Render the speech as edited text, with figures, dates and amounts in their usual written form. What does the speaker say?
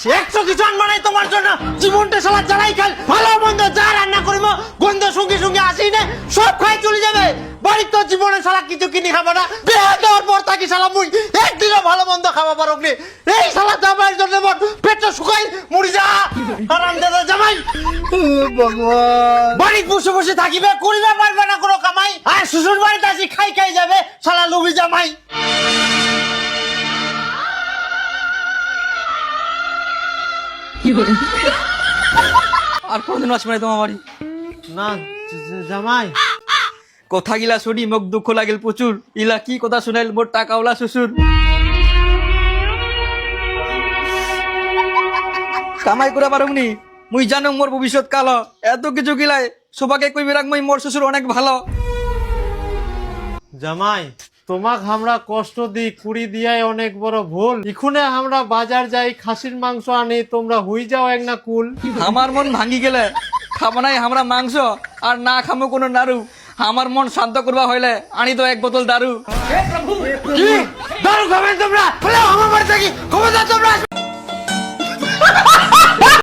একশো কিছু আনবো নাই তোমার জন্য, জীবনটা শালা জ্বালাই খাল, ভালো মন্দ যা রান্না করিব গন্ধ সঙ্গে সঙ্গে আসি না, সব খাই চলে যাবে। বাড়ির তো জীবনে শালা কিছু কিনে খাবো না, বিয়ে দেওয়ার পর থাকি শালা মুই একদিনও ভালো মন্দ খাওয়া পারো নি। এই শালা জামাইয়ের জন্য মোর পেটটা শুকাই মরি যা আরাম দাদা জামাই। বাড়ি বসে বসে থাকিবে, করিবে পারবে না কোনো কামাই, আর শ্বশুর বাড়িতে আসি খাই খাই যাবে শালা লুবি জামাই। আর কোনদিন আসবে না তোমার বাড়ি না জামাই, কথা গিলা শুনি মোক দুঃখ লাগিল প্রচুর। ইলা কি কথা শুনাইল মোর টাকাওয়ালা শ্বশুর। কামাই করে পারুমনি, মুই জানো মোর ভবিষ্যৎ কালো, এত কিছু গিলাই সবাকে কইবি রাখ মুই মোর শ্বশুর অনেক ভালো। জামাই তোমাক আমরা কষ্ট দিই, কুড়ি দিয়াই অনেক বড় ভুল। ইখুনে আমরা বাজার যাই খাসির মাংস আনি, তোমরা হুই যাও এক না কুল। আমার মন ভাঙ্গি গেলে খাবো নাই আমরা মাংস, আর না খামো কোনো নাড়ু। আমার মন শান্ত করবা হইলে আনি তো এক বোতল দারু। কি দারু খাবেন তোমরা? আমার বাড়ি থাকি খবরদার তোমরা।